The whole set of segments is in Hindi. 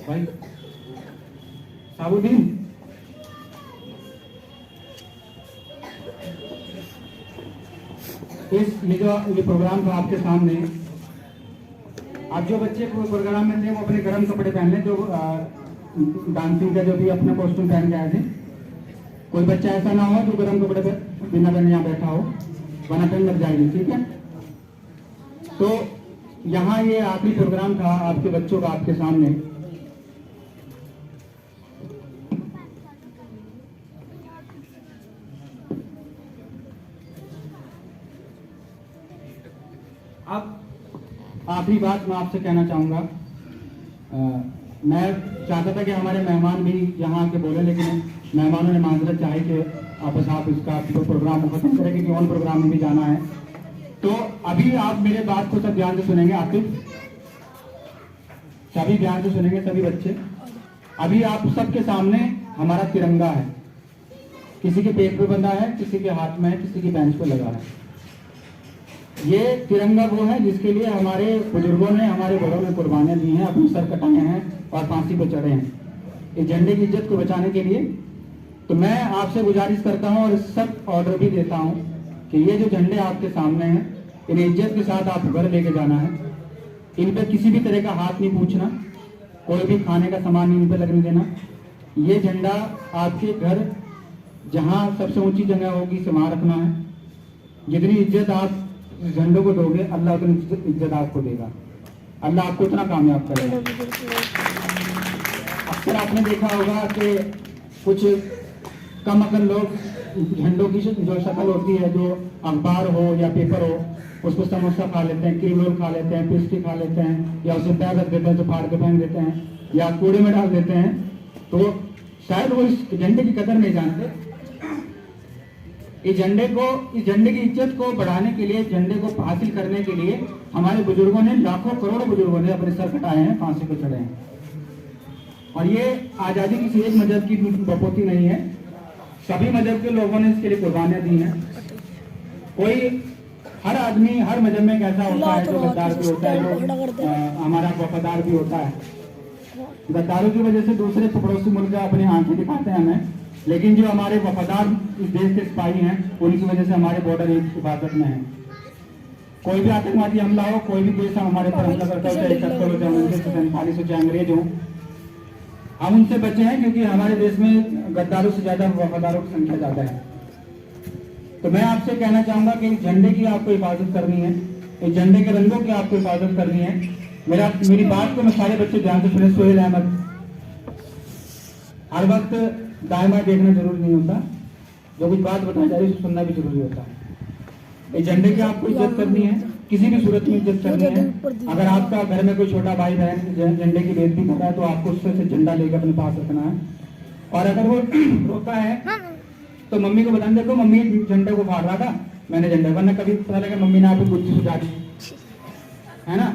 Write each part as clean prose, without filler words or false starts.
भाई साबुद्दीन, ये प्रोग्राम था आपके सामने। आप जो बच्चे प्रोग्राम में थे वो अपने गर्म कपड़े पहन लें, जो डांसिंग का जो भी अपना कॉस्ट्यूम पहन के आए थे। कोई बच्चा ऐसा ना हो जो गर्म कपड़े पे बिना पहने यहाँ बैठा हो, वरना ठंड लग जाएगी, ठीक है। तो यहाँ ये आखिरी प्रोग्राम था आपके बच्चों का आपके सामने। अब आखिरी बात मैं आपसे कहना चाहूँगा, मैं चाहता था कि हमारे मेहमान भी यहाँ आके बोले, लेकिन मेहमानों ने माजरत चाही कि आप इसका तो प्रोग्राम खत्म करें क्योंकि ऑन प्रोग्राम में भी जाना है। तो अभी आप मेरे बात को सब ध्यान से सुनेंगे, आसिफ सभी ध्यान से सुनेंगे, सभी बच्चे। अभी आप सबके सामने हमारा तिरंगा है, किसी के पेट पे बंधा है, किसी के हाथ में है, किसी की बेंच पे लगा है। ये तिरंगा वो है जिसके लिए हमारे बुजुर्गों ने, हमारे बड़ों ने कुर्बानियां दी हैं, अपने सर कटाए हैं और फांसी पर चढ़े हैं इस झंडे की इज्जत को बचाने के लिए। तो मैं आपसे गुजारिश करता हूं और सख्त ऑर्डर भी देता हूं कि ये जो झंडे आपके सामने हैं, इन्हें इज्जत के साथ आप घर लेके जाना है। इन पर किसी भी तरह का हाथ नहीं पूछना, कोई भी खाने का सामान नहीं इन पर लगने देना। ये झंडा आपके घर जहाँ सबसे ऊंची जगह होगी से वहां रखना है। जितनी इज्जत आप इस झंडों को दोगे, अल्लाह उतनी इज्जत आपको देगा, अल्लाह आपको उतना कामयाब करेगा। अक्सर आपने देखा होगा कि कुछ कम अकल लोग झंडों की जो शक्ल होती है, जो अखबार हो या पेपर हो, उसको समोसा खा लेते हैं, क्रीम रोल खा लेते हैं, पेस्ट्री खा लेते हैं, या उसे पैक रख देते हैं तो फाड़ के फेंक देते हैं, या कूड़े में डाल देते हैं। तो शायद वो इस झंडे की कदर नहीं जानते। इस झंडे की इज्जत को बढ़ाने के लिए, झंडे को हासिल करने के लिए हमारे बुजुर्गों ने, लाखों करोड़ों बुजुर्गों ने अपने सर कटाए हैं, फांसी पर चढ़े हैं। और ये आजादी किसी एक मजहब की बपोती नहीं है, सभी मजहब के लोगों ने इसके लिए कुर्बानियां दी हैं। कोई हर आदमी हर मजहब में कैसा होता है, जो गद्दार भी होता है, जो हमारा वफादार भी होता है। गद्दारों की वजह से दूसरे पड़ोसी मुल्क अपनी आंखें दिखाते हैं हमें, लेकिन जो हमारे वफादार इस देश के सिपाही हैं, उनकी वजह से हमारे बॉर्डर एक हिफाजत में है। कोई भी आतंकवादी हमला हो, कोई भी देश हमारे पर हमला करता हो, चाहे 71 हो, चाहे 1947 हो, चाहे अंग्रेज हो, हम उनसे बचे हैं क्योंकि हमारे देश में गद्दारों से ज्यादा वफादारों की संख्या ज्यादा है। तो मैं आपसे कहना चाहूंगा कि इस झंडे की आपको हिफाजत करनी है, इस झंडे के रंगों की आपको हिफाजत करनी है। मेरी बात को मैं सारे बच्चे ध्यान से सुने। सोहेल अहमद, हर वक्त दाएं बाएं देखना जरूरी नहीं होता, जो कुछ बात बताई जा रही है सुनना भी जरूरी होता है। इस झंडे की आपको इज्जत करनी है, किसी भी सूरत में इज्जत करनी है। अगर आपका घर में कोई छोटा भाई बहन झंडे की बेइज्जती कर रहा है तो आपको उससे झंडा लेकर अपने पास रखना है। और अगर वो रोता है तो मम्मी को बताना, देखो मम्मी झंडे को फाड़ रहा था, मैंने झंडा, वरना कभी पता लगा मम्मी ने आपको गुत्थी सुझा दी है ना,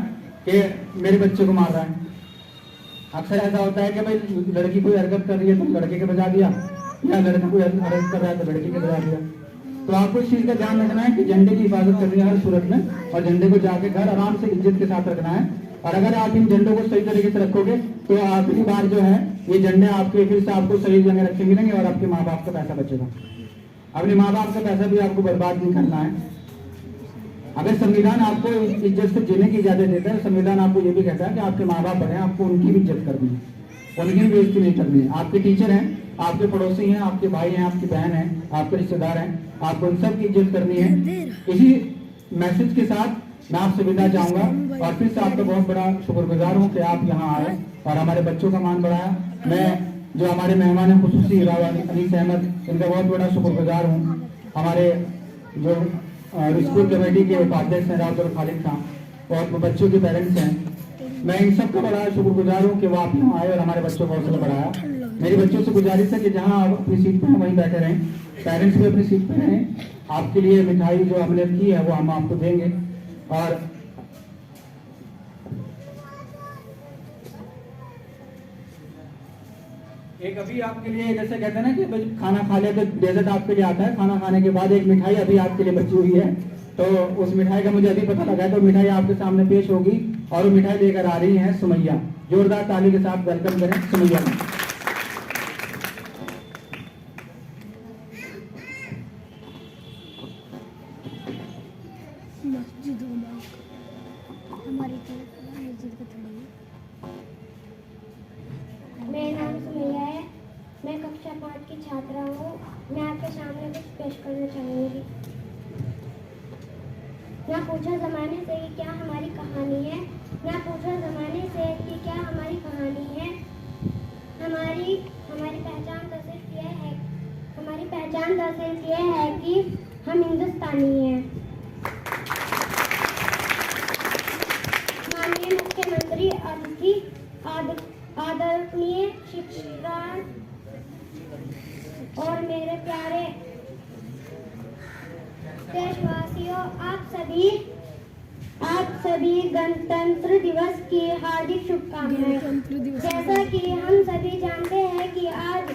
कि मेरे बच्चे को मार रहा है। अक्सर ऐसा होता है कि भाई लड़की कोई हरकत कर रही है तो लड़के के बजा दिया, या लड़का कोई हरकत कर रहा है तो लड़की के बजा दिया। तो आपको इस चीज का ध्यान रखना है कि झंडे की हिफाजत करनी है हर सूरत में, और झंडे को जाके घर आराम से इज्जत के साथ रखना है। और अगर आप इन झंडों को सही तरीके से रखोगे तो आखिरी बार जो है ये झंडे आपके फिर से आपको सही जगह रखे मिलेंगे और आपके माँ बाप का पैसा बचेगा। अपने माँ बाप का पैसा भी आपको बर्बाद नहीं करना है। अगर संविधान आपको इज्जत से जीने की इजाजत देता है, संविधान आपको ये भी कहता है कि आपके माँ बाप बड़े हैं, आपको उनकी भी इज्जत करनी है, उनकी भी बेइज्जती नहीं करनी है। आपके टीचर हैं, आपके पड़ोसी हैं, आपके भाई हैं, आपकी बहन है, आपके रिश्तेदार हैं, आपको उन सब की इज्जत करनी है। इसी मैसेज के साथ मैं आपसे विदा चाहूंगा और फिर से आपका बहुत बड़ा शुक्रगुजार हूँ कि आप यहाँ आए और हमारे बच्चों का मान बढ़ाया। मैं जो हमारे मेहमान हैं खुसूसी अनीस अहमद, इनका बहुत बड़ा शुक्रगुजार हूँ। हमारे जो स्कूल कमेटी के उपाध्यक्ष हैं राउत और खालिद खान, और बच्चों के पेरेंट्स हैं, मैं इन सबका बड़ा शुक्रगुजार हूँ कि वो आप यहाँ आए और हमारे बच्चों को हौसला बढ़ाया। मेरी बच्चों से गुजारिश है कि जहाँ आप अपनी सीट पर वहीं बैठे रहें, पेरेंट्स भी अपनी सीट पर रहें। आपके लिए मिठाई जो हमने की है वो हम आपको देंगे। और एक अभी आपके लिए, जैसे कहते हैं ना कि खाना खा ले तो डेजर्ट आपके लिए आता है, खाना खाने के बाद एक मिठाई अभी आपके लिए बची हुई है, तो उस मिठाई का मुझे अभी पता लगा है, तो मिठाई आपके सामने पेश होगी और वो मिठाई लेकर आ रही है सुमैया। जोरदार ताली के साथ वेलकम करें सुमैया में। मेरा नाम सुमैया है, मैं कक्षा 5 की छात्रा हूँ। मैं आपके सामने कुछ पेश करना चाहूँगी। ना पूछा ज़माने से कि क्या हमारी कहानी है, ना पूछा ज़माने से कि क्या हमारी कहानी है। हमारी पहचान तो सिर्फ यह है, हमारी पहचान तो सिर्फ यह है कि हम हिंदुस्तानी हैं। माननीय मुख्यमंत्री आदरणीय शिक्षक और मेरे प्यारे देशवासियों, आप सभी गणतंत्र दिवस की हार्दिक शुभकामनाएं। जैसा कि हम सभी जानते हैं कि आज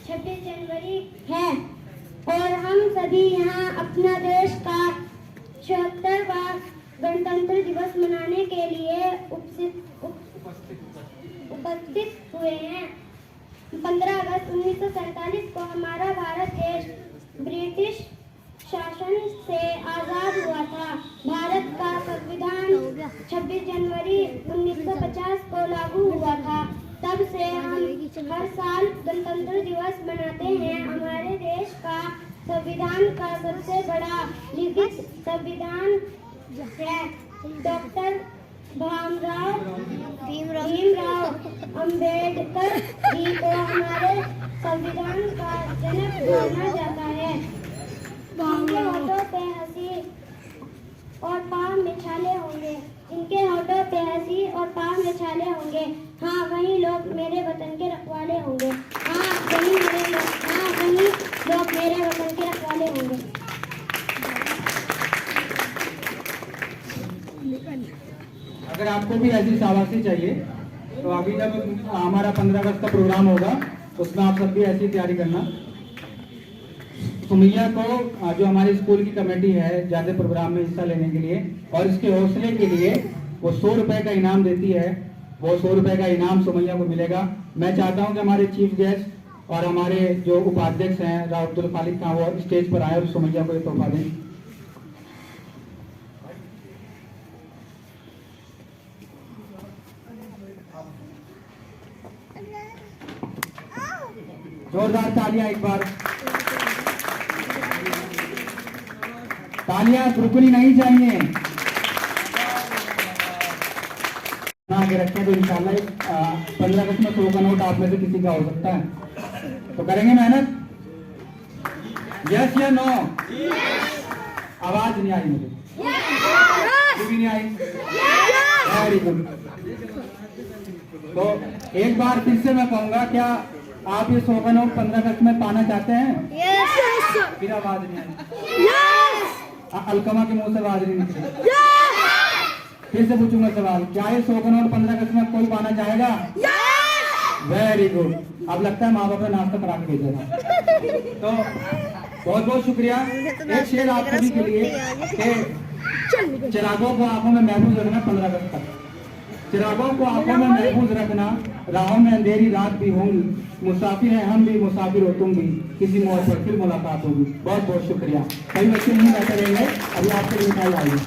26 जनवरी है और हम सभी यहाँ अपना देश का 76वां गणतंत्र दिवस मनाने के लिए उपस्थित हुए हैं। 15 अगस्त 1947 को हमारा भारत देश ब्रिटिश शासन से आजाद हुआ था। भारत का संविधान 26 जनवरी 1950 को लागू हुआ था। तब से हम हर साल गणतंत्र दिवस मनाते हैं। हमारे देश का संविधान का सबसे बड़ा लिखित संविधान है। डॉक्टर भीमराव अंबेडकर जी को हमारे संविधान का जनक माना जाता है। जिनके होठों पे हंसी और पाँव में छाले होंगे, जिनके होठों पे हंसी और पाँव में छाले होंगे, हाँ वही लोग मेरे वतन के रखवाले होंगे। हाँ वही लोग मेरे वतन के रखवाले होंगे। अगर आपको भी ऐसी शाबाशी चाहिए तो अभी जब हमारा 15 अगस्त का प्रोग्राम होगा उसमें आप सब भी ऐसी तैयारी करना। सुमैया को जो हमारी स्कूल की कमेटी है ज़्यादा प्रोग्राम में हिस्सा लेने के लिए और इसके हौसले के लिए वो 100 रुपए का इनाम देती है। वो 100 रुपए का इनाम सुमैया को मिलेगा। मैं चाहता हूं कि हमारे चीफ गेस्ट और हमारे जो उपाध्यक्ष हैं राव अब्दुल खालिक खान वो स्टेज पर आए और सुमैया को ये तोहफा दें। जोरदार तालियां एक बार। तालियां रुकनी नहीं चाहिए। आगे रखें तो इंशाल्लाह 15 अगस्त में 100 का नोट आप में से किसी का हो सकता है। तो करेंगे मेहनत? यस या नो? आवाज नहीं आई मुझे। भी नहीं आई। Very good. तो एक बार फिर से मैं कहूंगा, क्या आप ये 100 का नोट 15 अगस्त में पाना चाहते हैं? यस। फिर आवाज नहीं आई। यस। अलकमा के मुंह से आवाज नहीं निकली। फिर से पूछूंगा सवाल, क्या ये 100 का नोट 15 अगस्त में कोई पाना चाहेगा? Very good. अब लगता है माँ बाप ने नाश्ता करा के भेजेगा। तो बहुत बहुत शुक्रिया। एक शेर आप सभी के लिए कि चिरागों को आंखों में महफूज रखना 15 अगस्त तक। चिरागों को आंखों में महफूज रखना, राहों में अंधेरी रात भी होंगी, मुसाफिर हैं हम भी, मुसाफिर हो तुम भी, किसी मोड़ पर फिर मुलाकात होगी। बहुत बहुत शुक्रिया। कई बच्चे नहीं बैठे रहेंगे, अभी आपके लिए मिठाई आएगी।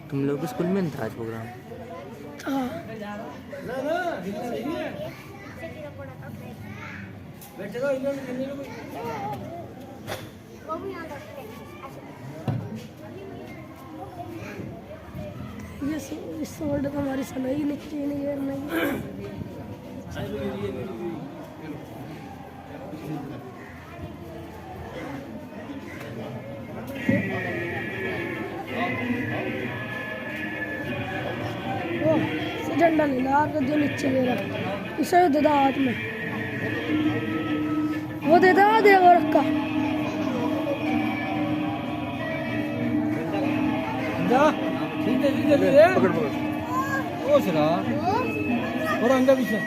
तुम लोग स्कूल में था आज प्रोग्राम? इस वर्ड का हमारी सनई निकली नहीं है। डंडा ले ला और जो नीचे गिरा इसे दे दा हाथ में वो दे दा दे वो रखा जा ठीक है जी ले पकड़ ओ चला और अंगा पीछे